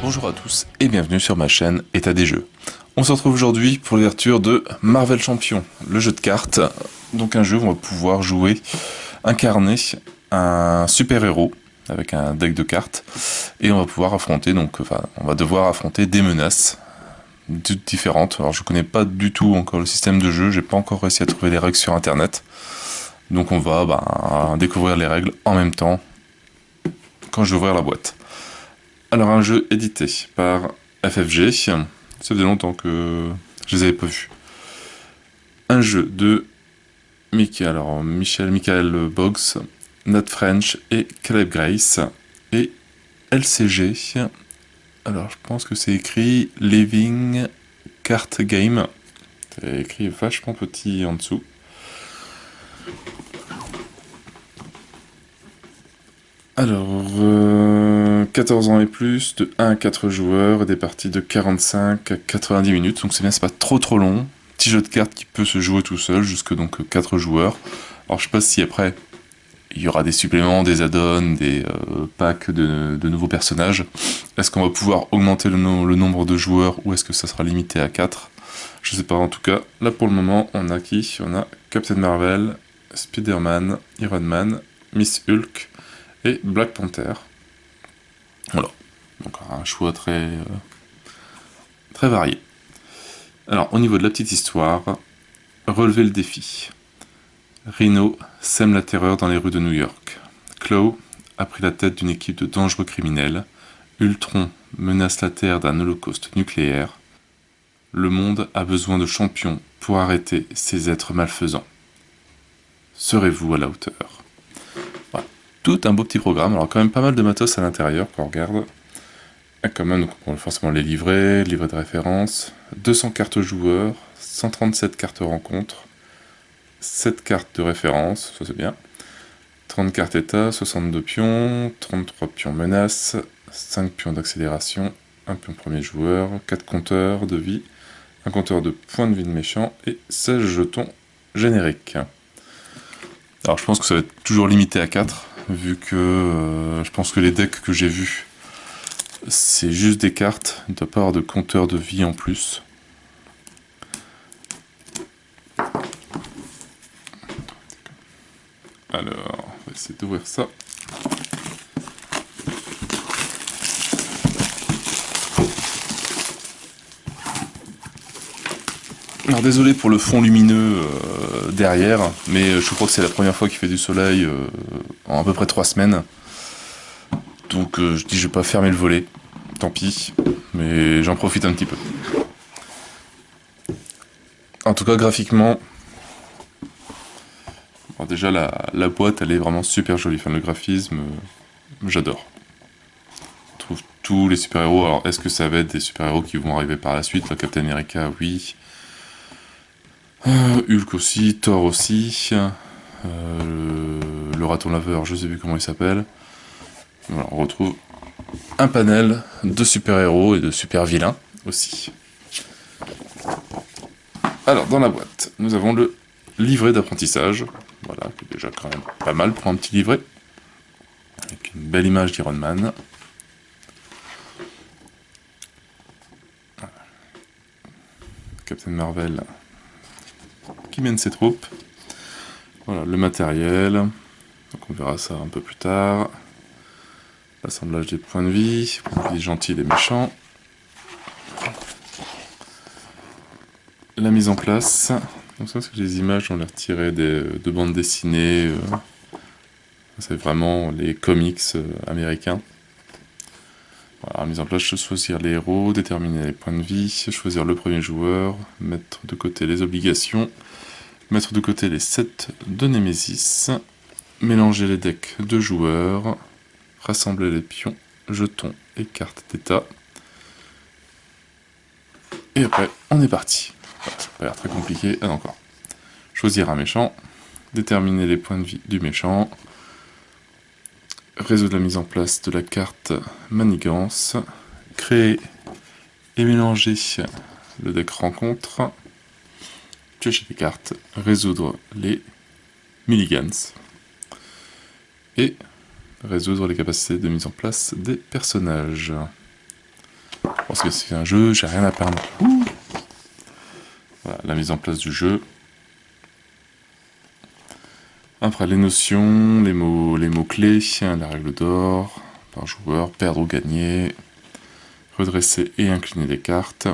Bonjour à tous et bienvenue sur ma chaîne État des jeux. On se retrouve aujourd'hui pour l'ouverture de Marvel Champion, le jeu de cartes. Donc un jeu où on va pouvoir jouer, incarner un super-héros avec un deck de cartes. Et on va pouvoir affronter, on va devoir affronter des menaces différentes. Alors je connais pas du tout encore le système de jeu, j'ai pas encore réussi à trouver les règles sur internet. Donc on va découvrir les règles en même temps quand je vais ouvrir la boîte. Alors un jeu édité par FFG, ça faisait longtemps que je les avais pas vus. Un jeu de Michael Boggs, Nat French et Caleb Grace, et LCG, alors je pense que c'est écrit Living Card Game, c'est écrit vachement petit en dessous. Alors, 14 ans et plus, de 1 à 4 joueurs, et des parties de 45 à 90 minutes, donc c'est bien, c'est pas trop long. Petit jeu de cartes qui peut se jouer tout seul, jusque donc 4 joueurs. Alors je sais pas si après, il y aura des suppléments, des add-ons, des packs de nouveaux personnages. Est-ce qu'on va pouvoir augmenter le nombre de joueurs, ou est-ce que ça sera limité à 4? Je sais pas, en tout cas, là pour le moment, on a qui? On a Captain Marvel, Spider-Man, Iron Man, Miss Hulk, et Black Panther. Voilà. Donc un choix très varié. Alors au niveau de la petite histoire, relevez le défi. Rhino sème la terreur dans les rues de New York. Claw a pris la tête d'une équipe de dangereux criminels. Ultron menace la Terre d'un holocauste nucléaire. Le monde a besoin de champions pour arrêter ces êtres malfaisants. Serez-vous à la hauteur? Tout un beau petit programme, alors quand même pas mal de matos à l'intérieur quand on regarde. Et quand même, donc, forcément les livrets de référence, 200 cartes joueurs, 137 cartes rencontres, 7 cartes de référence, ça c'est bien, 30 cartes état, 62 pions, 33 pions menaces, 5 pions d'accélération, 1 pion premier joueur, 4 compteurs de vie, 1 compteur de points de vie de méchant et 16 jetons génériques. Alors je pense que ça va être toujours limité à 4, vu que je pense que les decks que j'ai vus, c'est juste des cartes, il ne doit pas avoir de compteur de vie en plus. Alors, on va essayer d'ouvrir ça. Alors désolé pour le fond lumineux derrière, mais je crois que c'est la première fois qu'il fait du soleil en à peu près 3 semaines. Donc je dis je vais pas fermer le volet, tant pis, mais j'en profite un petit peu. En tout cas graphiquement, bon, déjà la boîte elle est vraiment super jolie, enfin le graphisme, j'adore. On trouve tous les super-héros, alors est-ce que ça va être des super-héros qui vont arriver par la suite? La Captain America, oui. Hulk aussi, Thor aussi, le raton laveur, je sais plus comment il s'appelle. Voilà, on retrouve un panel de super-héros et de super-vilains aussi. Alors, dans la boîte, nous avons le livret d'apprentissage, voilà, qui est déjà quand même pas mal pour un petit livret, avec une belle image d'Iron Man. Captain Marvel qui mène ses troupes. Voilà, le matériel, donc on verra ça un peu plus tard. L'assemblage des points de vie, des gentils et des méchants. La mise en place. Donc ça, c'est que les images, on les retirées de bandes dessinées. C'est vraiment les comics américains. Voilà, mise en place, choisir les héros, déterminer les points de vie, choisir le premier joueur, mettre de côté les obligations, mettre de côté les sets de Némésis, mélanger les decks de joueurs, rassembler les pions, jetons et cartes d'état. Et après, on est parti. Voilà, ça n'a pas l'air très compliqué. Ah non, encore. Choisir un méchant, déterminer les points de vie du méchant, résoudre la mise en place de la carte manigance, créer et mélanger le deck rencontre, piocher les cartes, résoudre les milligans et résoudre les capacités de mise en place des personnages. Parce que c'est un jeu, j'ai rien à perdre. Ouh. Voilà, la mise en place du jeu. Après, les notions, les mots-clés, la règle d'or, par joueur, perdre ou gagner, redresser et incliner les cartes.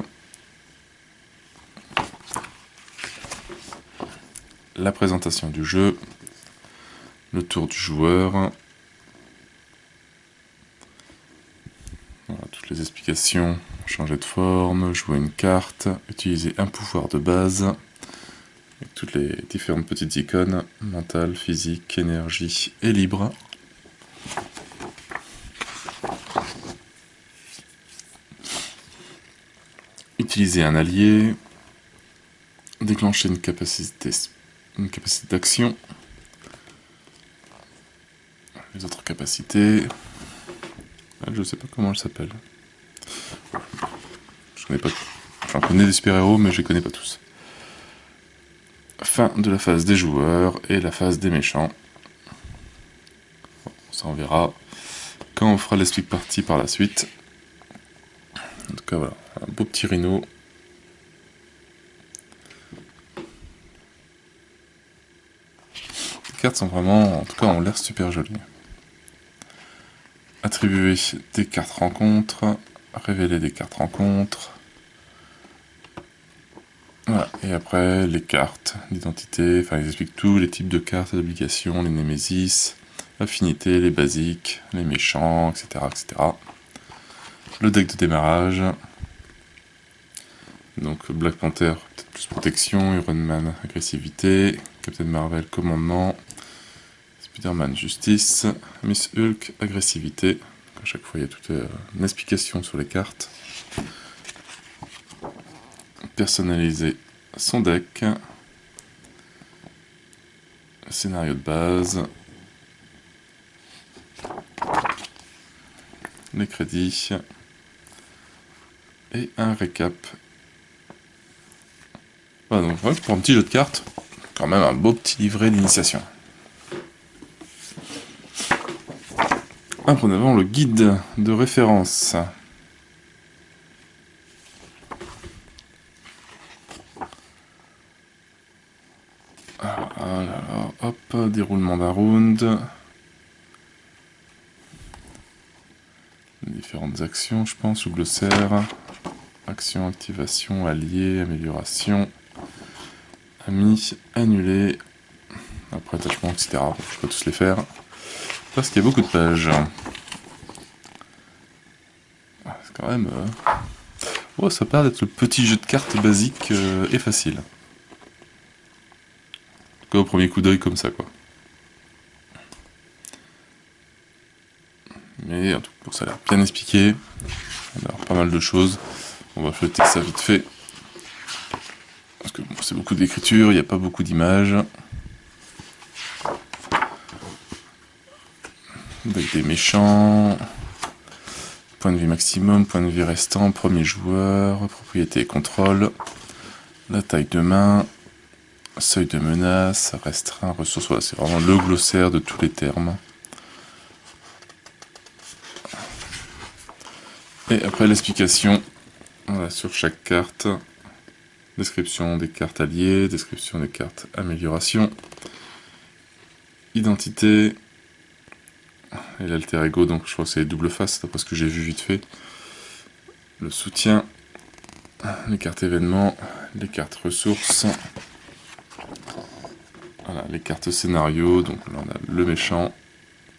La présentation du jeu, le tour du joueur, voilà, toutes les explications, changer de forme, jouer une carte, utiliser un pouvoir de base, avec toutes les différentes petites icônes, mental, physique, énergie et libre. Utiliser un allié, déclencher une capacité d'action, les autres capacités, je sais pas comment elle s'appelle. Je connais pas, j'en connais des super-héros mais je les connais pas tous. Fin de la phase des joueurs et la phase des méchants. Bon, ça on verra quand on fera l'explique partie par la suite. En tout cas voilà, un beau petit rhino. Les cartes sont vraiment, en tout cas ont l'air super jolies. Attribuer des cartes rencontres, révéler des cartes rencontres. Voilà, et après les cartes d'identité, enfin ils expliquent tous les types de cartes d'obligation, les némésis, affinités, les basiques, les méchants, etc., etc. Le deck de démarrage. Donc Black Panther, peut-être plus protection, Iron Man, agressivité, Captain Marvel, commandement, Spider-Man, justice, Miss Hulk, agressivité. Donc à chaque fois il y a toute une explication sur les cartes. Personnaliser son deck. Scénario de base. Les crédits. Et un récap. Voilà, donc ouais, pour un petit jeu de cartes, quand même un beau petit livret d'initiation. Après, nous avons le guide de référence. Ah là là, hop, déroulement d'un round. Les différentes actions, je pense, ou glossaire. Action, activation, allié, amélioration, ami, annulé. Après, attachement, etc. Bon, je peux tous les faire. Parce qu'il y a beaucoup de pages. C'est quand même... Oh, ça part d'être le petit jeu de cartes basique et facile. En tout cas, au premier coup d'œil comme ça, quoi. Mais en tout cas, ça a l'air bien expliqué. On a pas mal de choses. On va flotter ça vite fait. Parce que bon, c'est beaucoup d'écriture, il n'y a pas beaucoup d'images. Avec des méchants. Point de vie maximum, point de vie restant, premier joueur, propriété et contrôle. La taille de main. Seuil de menace, restreint, ressources. Voilà, c'est vraiment le glossaire de tous les termes. Et après l'explication, voilà, sur chaque carte. Description des cartes alliées, description des cartes amélioration. Identité. Et l'alter ego, donc je crois que c'est double face, d'après ce que j'ai vu vite fait. Le soutien. Les cartes événements, les cartes ressources. Voilà, les cartes scénario, donc là on a le méchant,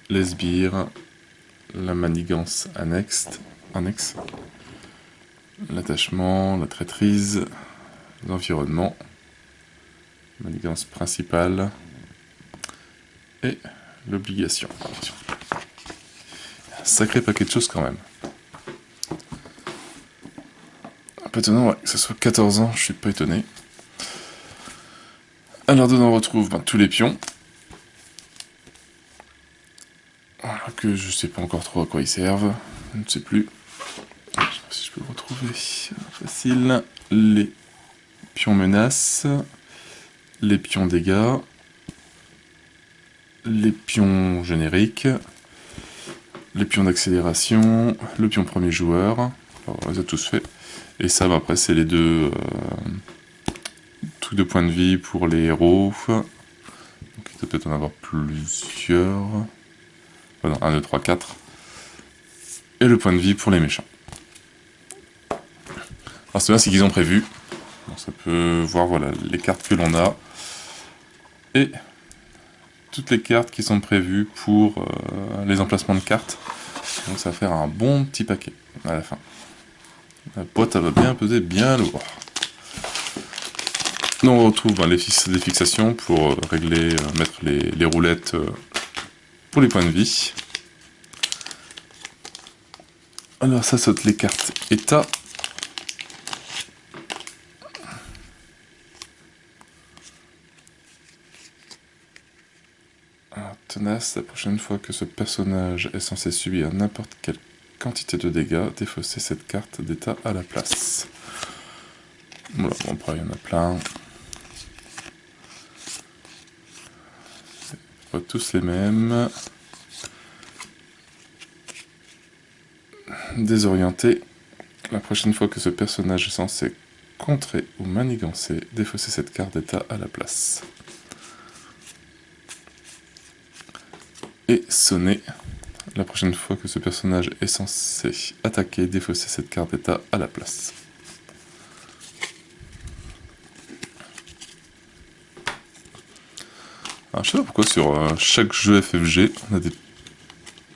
les sbires, la manigance annexe, l'attachement, la traîtrise, l'environnement, manigance principale et l'obligation. Sacré paquet de choses quand même. Un peu étonnant, ouais, que ce soit 14 ans, je suis pas étonné. Alors dedans on retrouve tous les pions. Voilà, que je sais pas encore trop à quoi ils servent. Je ne sais plus. Je sais pas si je peux le retrouver. Facile. Les pions menaces. Les pions dégâts. Les pions génériques. Les pions d'accélération. Le pion premier joueur. Alors, on les a tous faits. Et ça, bah, après, c'est les deux trucs de points de vie pour les héros. Donc, il doit peut-être en avoir plusieurs. Oh non, 1, 2, 3, 4. Et le point de vie pour les méchants. Alors, c'est bien ce qu'ils ont prévu. Donc, ça peut voir voilà, les cartes que l'on a. Et toutes les cartes qui sont prévues pour les emplacements de cartes. Donc, ça va faire un bon petit paquet à la fin. La boîte, elle va bien peser bien lourd. Nous, on retrouve les fixations pour régler, mettre les roulettes pour les points de vie. Alors, ça saute les cartes état. Alors, tenace, la prochaine fois que ce personnage est censé subir n'importe quelle quantité de dégâts, défausser cette carte d'état à la place. Voilà, bon, après, il y en a plein. Pas tous les mêmes. Désorienté. La prochaine fois que ce personnage est censé contrer ou manigancer, défausser cette carte d'état à la place. Et sonner. La prochaine fois que ce personnage est censé attaquer, défausser cette carte d'état à la place. Alors, je sais pas pourquoi sur chaque jeu FFG, on a des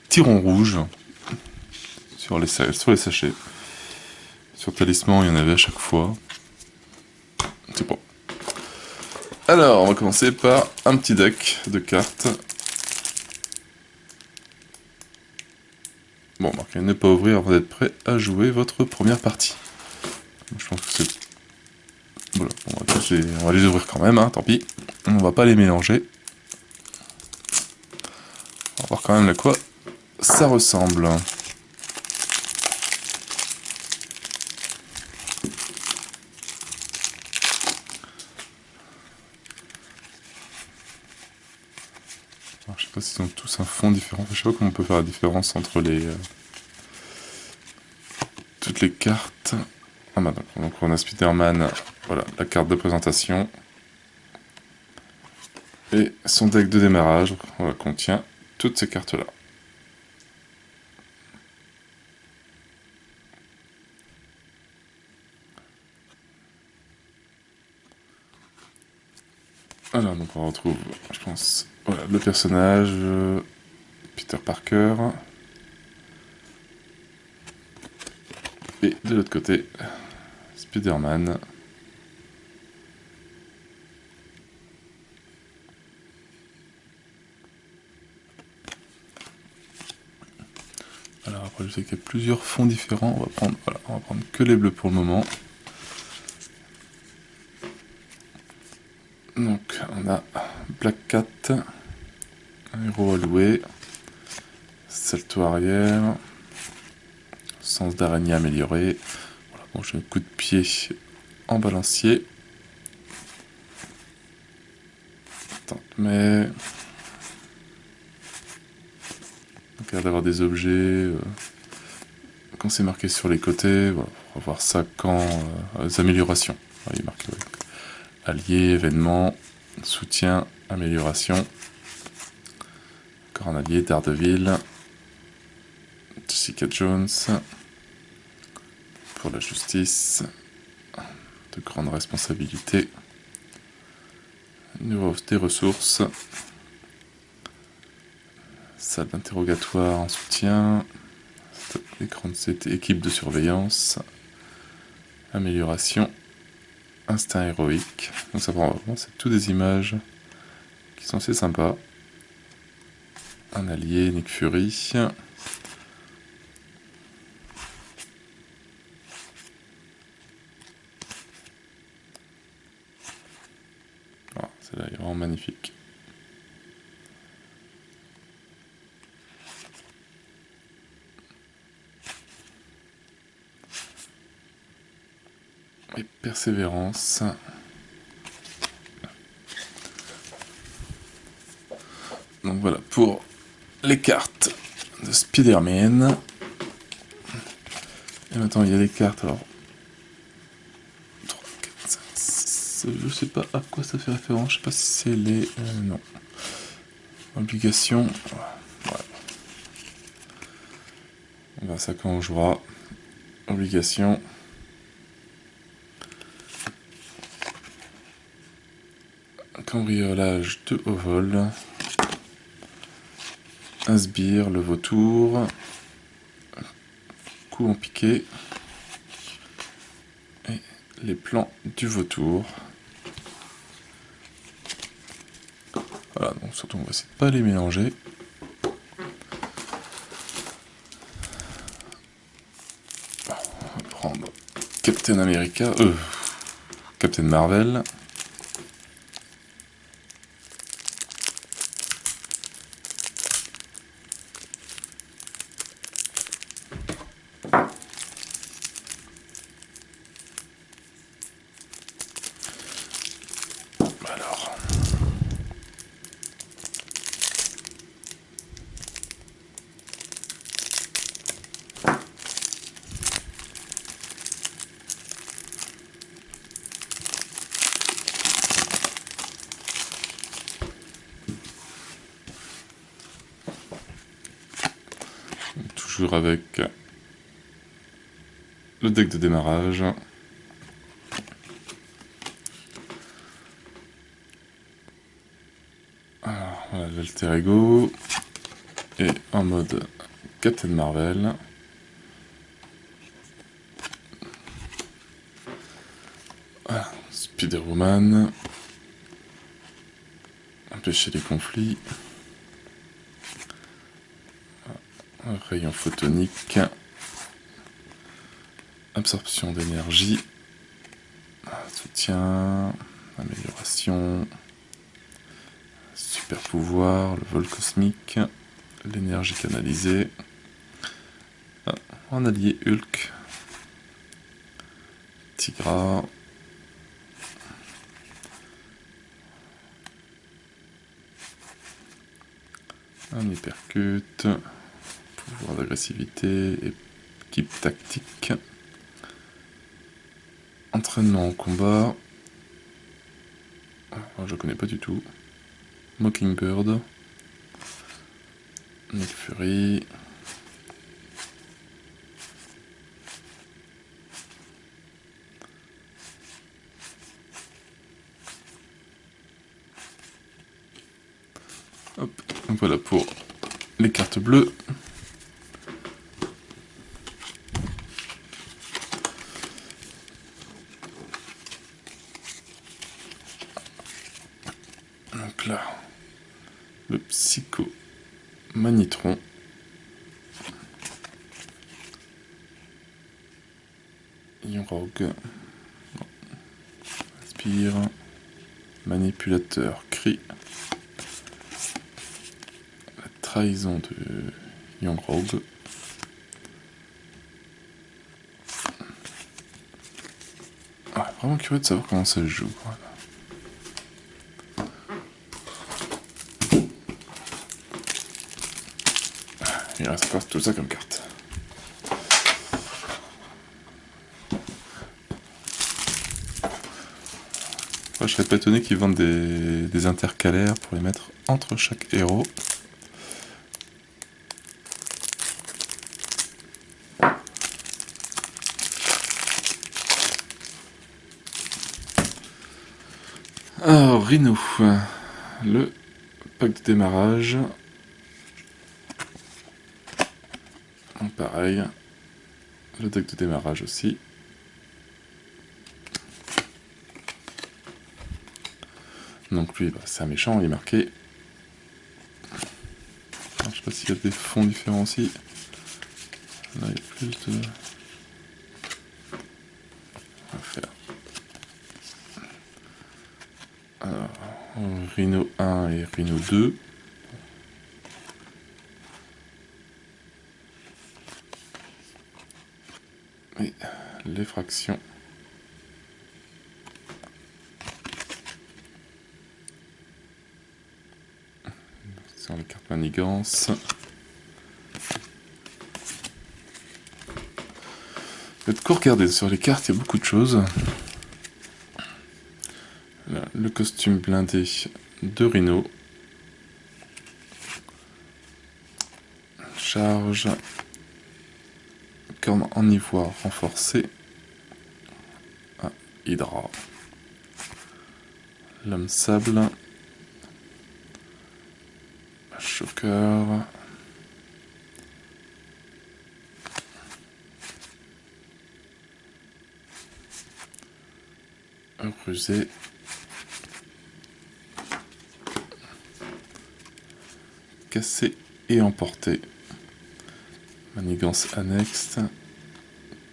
petits ronds rouges sur les sachets. Sur Talisman, il y en avait à chaque fois. C'est bon. Alors, on va commencer par un petit deck de cartes. Bon, marquez ne pas ouvrir avant d'être prêt à jouer votre première partie. Je pense que c'est... Voilà, on va les ouvrir quand même, hein, tant pis. On va pas les mélanger. On va voir quand même à quoi ça ressemble. Alors, je sais pas s'ils ont tous un fond différent. Je sais pas comment on peut faire la différence entre les... toutes les cartes. Ah bah donc on a Spider-Man, voilà, la carte de présentation. Et son deck de démarrage voilà, contient toutes ces cartes-là. Alors donc on retrouve, je pense, voilà, le personnage, Peter Parker. Et de l'autre côté, Spider-Man. Alors après je sais qu'il y a plusieurs fonds différents, on va prendre que les bleus pour le moment. Donc on a Black Cat, un héros alloué, salto arrière, sens d'araignée amélioré. Voilà, bon, j'ai un coup de pied en balancier. Mais donc, il a l'air d'avoir des objets. Quand c'est marqué sur les côtés, voilà, on va voir ça quand les améliorations. Voilà, il est marqué ouais. Allié, événement, soutien, amélioration. Encore un allié, Daredevil. Jessica Jones. Pour la justice. De grandes responsabilités. Des ressources. Salle d'interrogatoire en soutien. Écran de cette équipe de surveillance. Amélioration. Instinct héroïque. Donc ça prend vraiment, c'est tout des images qui sont assez sympas. Un allié, Nick Fury. Oh, celle-là est vraiment magnifique. Et persévérance. Donc voilà pour les cartes de Spider-Man. Et maintenant il y a les cartes, alors 3, 4, 5, 6, je sais pas à quoi ça fait référence, je sais pas si c'est les... non. Obligations. Ouais. On verra ça quand on jouera. Obligations. Cambriolage de haut vol. Un sbire, le vautour. Coup en piqué. Et les plans du vautour. Voilà, donc surtout on va essayer de pas les mélanger. On va prendre Captain America, Captain Marvel. Alors, toujours avec le deck de démarrage. Alors, voilà l'alter ego. Et en mode Captain Marvel. Voilà, Spider-Woman. Empêcher les conflits. Un rayon photonique. Absorption d'énergie. Soutien. Amélioration. Super pouvoir. Le vol cosmique. L'énergie canalisée. En allié Hulk. Tigra. Un hypercute. Pouvoir d'agressivité. Équipe tactique. Entraînement en combat. Je connais pas du tout. Mockingbird. Nick Fury. Hop, donc voilà pour les cartes bleues. Donc là, le Psycho Manitron. Rogue. Inspire. Manipulateur Cri. La trahison de Young Rogue. Ah, vraiment curieux de savoir comment ça se joue. Voilà. Il reste encore tout ça comme carte. Je serais pas étonné qu'ils vendent des intercalaires pour les mettre entre chaque héros. Alors, Rhino, le pack de démarrage. Donc, pareil, le deck de démarrage aussi. Donc lui, bah, c'est un méchant, il est marqué. Alors, je sais pas s'il y a des fonds différents aussi. Là, il y a plus de... On va faire... Alors, Rhino 1 et Rhino 2. Et les fractions. Sur les cartes manigance. Faites court, regarder sur les cartes, il y a beaucoup de choses. Là, le costume blindé de Rhino. Charge. Corne en ivoire renforcée. Ah, Hydra. L'homme sable. Choqueur. Rusé. Cassé et emporté. Manigance annexe.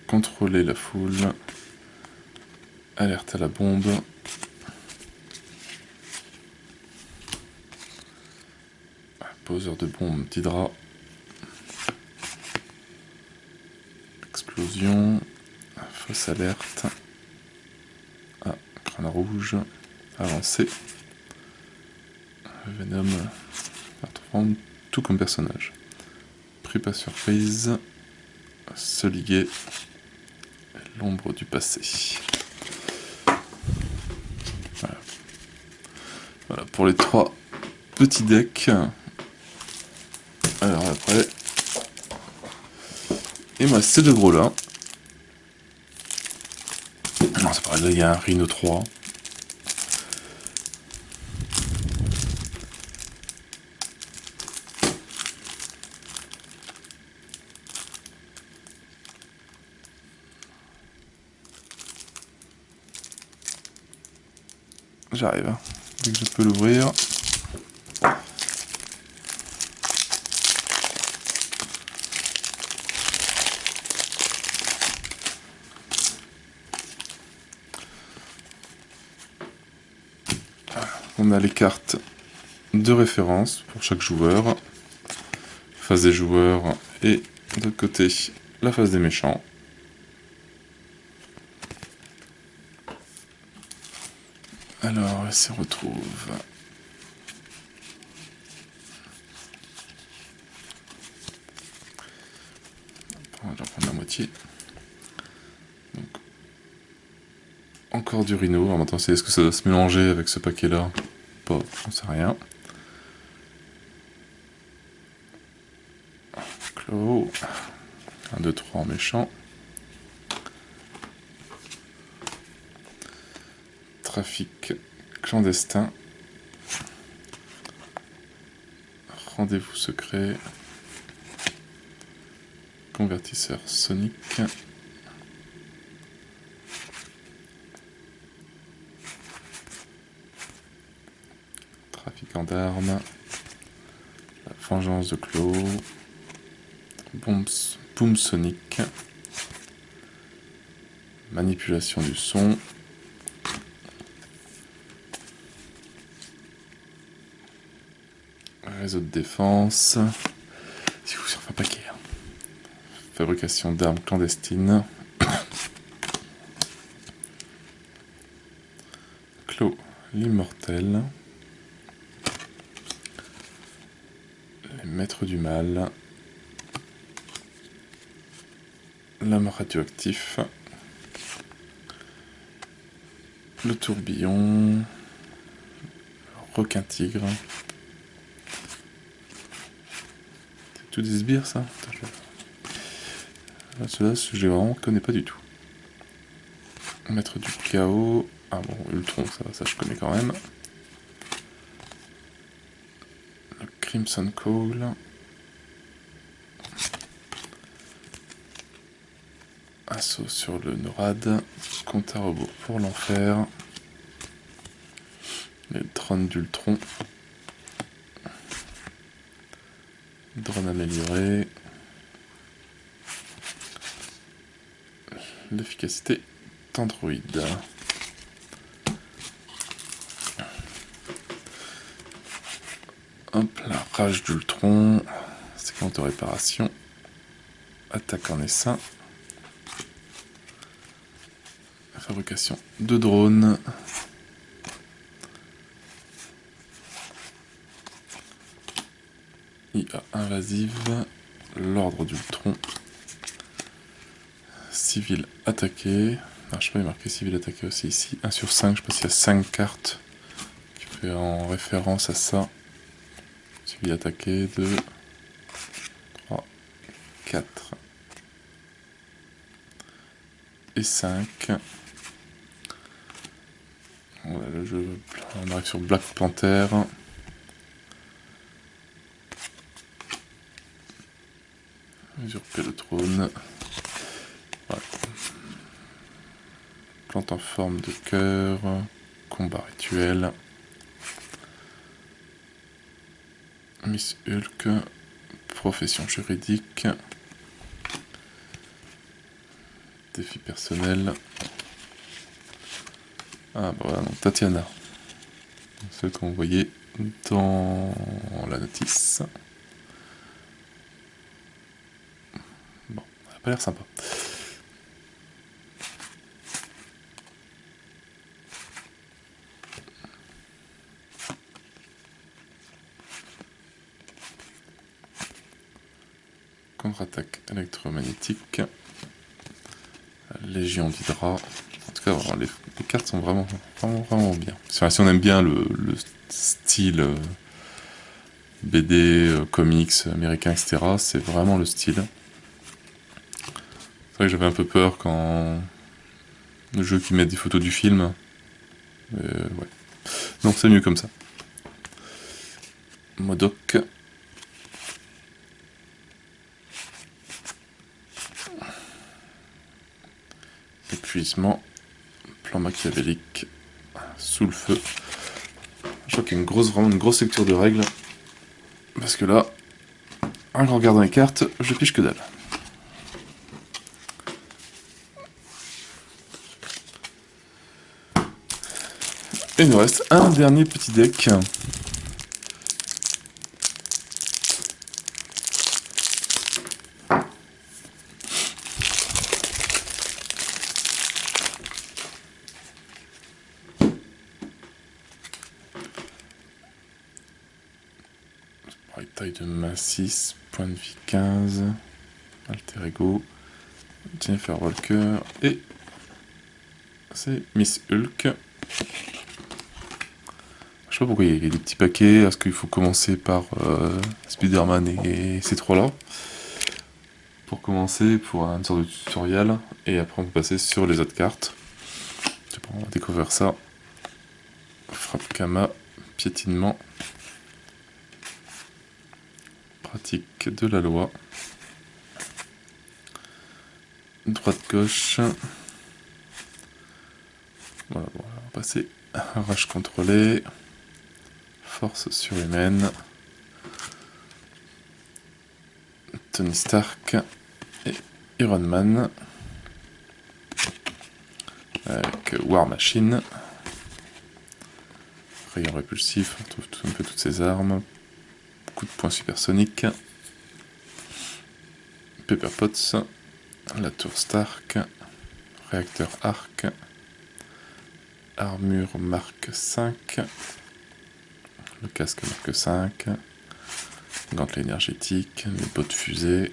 Contrôler la foule. Alerte à la bombe. Poseur de bombe d'Hydra. Explosion. Fausse alerte. Ah, crâne rouge. Avancé. Venom. Reprendre tout comme personnage. Pris pas surprise. Se liguer. L'ombre du passé. Voilà. Voilà pour les 3 petits decks. Alors après, et moi ces 2 gros là. Non, c'est pareil, là il y a un Rhino 3. J'arrive, hein. Dès que je peux l'ouvrir. On a les cartes de référence pour chaque joueur. Phase des joueurs et de l'autre côté la phase des méchants. Alors, ici on retrouve on va prendre la moitié. Donc, encore du Rhino. Alors maintenant, est-ce que ça doit se mélanger avec ce paquet-là? Pas, j'en sais rien. Claw. 1, 2, 3 en méchant. Trafic clandestin. Rendez-vous secret. Convertisseur sonique. Trafiquant d'armes. La vengeance de Claw. Boom sonique. Manipulation du son. Réseau de défense. Si vous surfez un paquet. Hein. Fabrication d'armes clandestines. Claw l'immortel. Les maîtres du mal. L'homme radioactif. Le tourbillon. Le requin tigre. C'est tout des sbires ça. Ceux-là, je vraiment connais pas du tout. Maître du chaos. Ah bon, Ultron, ça je connais quand même. Le Crimson Call. Assaut sur le NORAD. Compte à rebours pour l'enfer. Les drones d'Ultron. Drone amélioré. L'efficacité d'Android. Hop, la rage d'Ultron. Séquence de réparation. Attaque en essaim. La fabrication de drones. IA invasive. L'ordre d'Ultron. civil attaqué. Alors, je sais pas, il est marqué civil attaqué aussi ici. 1 sur 5, je sais pas s'il y a 5 cartes qui fait en référence à ça. Civil attaqué, 2, 3, 4 et 5. Voilà, le jeu, on arrive sur Black Panther. Usurper le trône. Voilà. Plante en forme de cœur. Combat rituel. Miss Hulk. Profession juridique. Défi personnel. Ah bah voilà, donc Tatiana. Celle qu'on voyait dans la notice. Bon, ça a pas l'air sympa. Contre-attaque électromagnétique. Légion d'Hydra. En tout cas, vraiment, les cartes sont vraiment bien. Si on aime bien le style BD, comics américains, etc., c'est vraiment le style. C'est vrai que j'avais un peu peur quand le jeu qui met des photos du film. Ouais. Non, c'est mieux comme ça. Modoc. Épuisement. Plan machiavélique. Sous le feu. Je crois qu'il y a vraiment une grosse lecture de règles. Parce que là, en regardant les cartes, je piche que dalle. Et il nous reste un dernier petit deck. Taille de main 6, point de vie 15, Alter Ego, Jennifer Walker, et c'est Miss Hulk. Je sais pas pourquoi il y a des petits paquets, est-ce qu'il faut commencer par Spider-Man et ces trois-là pour commencer, pour une sorte de tutoriel, et après on peut passer sur les autres cartes. On va découvrir ça. Frappe Kama, piétinement. Pratique de la loi. Droite-gauche. Voilà, bon, on va passer. Rage contrôlée. Force surhumaine. Tony Stark et Iron Man. Avec War Machine. Rayon répulsif, on trouve un peu toutes ces armes. Coup de poing supersonique. Pepper Potts. La tour Stark. Réacteur arc. Armure marque 5. Le casque marque 5. Gantelet énergétique. Les bottes fusées.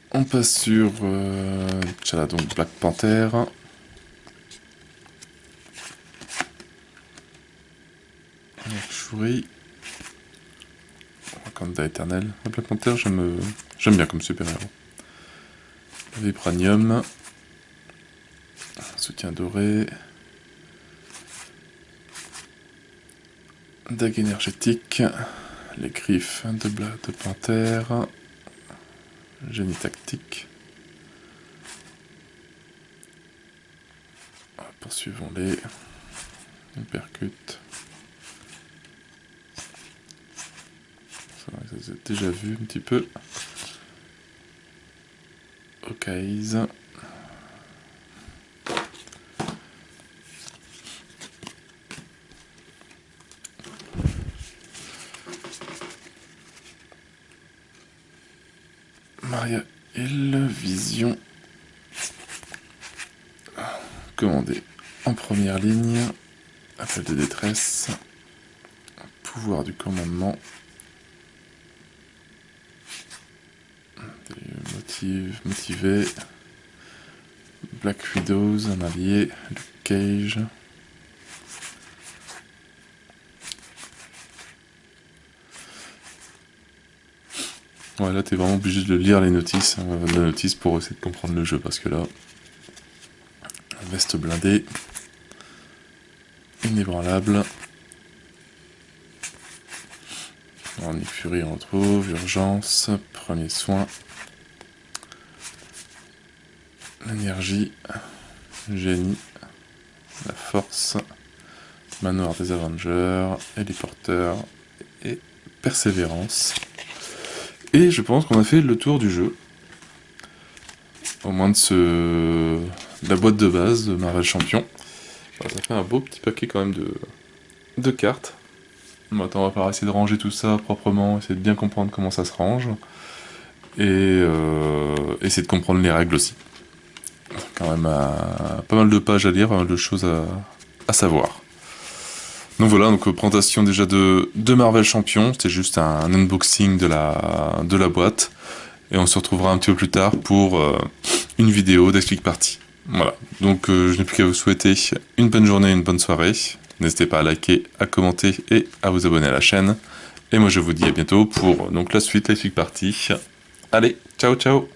On passe sur donc Black Panther. Shuri. Wakanda éternel. Black Panther, j'aime bien comme super-héros. Vibranium. Soutien doré. Dague énergétique. Les griffes de panthère. Génie tactique. Poursuivons-les. Uppercut. Ça, vous avez déjà vu un petit peu. Hawkeyes. Maria Hill, Vision. Commandé en première ligne. Appel de détresse. Pouvoir du commandement. motivé. Black Widows, un allié. Luke Cage. Ouais, là t'es vraiment obligé de lire les notices, la notice pour essayer de comprendre le jeu, parce que là, veste blindée, inébranlable. Nick Fury on retrouve, urgence, premier soin, l'énergie, génie, la force, manoir des Avengers, héliporteur et persévérance. Et je pense qu'on a fait le tour du jeu. Au moins de la boîte de base de Marvel Champion. Alors, ça fait un beau petit paquet quand même de cartes. Bon, attends, on va pas essayer de ranger tout ça proprement, essayer de bien comprendre comment ça se range. Et essayer de comprendre les règles aussi. Quand même pas mal de pages à lire, pas mal de choses à savoir. Donc voilà, donc présentation déjà de Marvel Champion, c'était juste un unboxing de la boîte. Et on se retrouvera un petit peu plus tard pour une vidéo d'Explique Partie. Voilà, donc je n'ai plus qu'à vous souhaiter une bonne journée, une bonne soirée. N'hésitez pas à liker, à commenter et à vous abonner à la chaîne. Et moi je vous dis à bientôt pour donc la suite, l'Explique Partie. Allez, ciao ciao.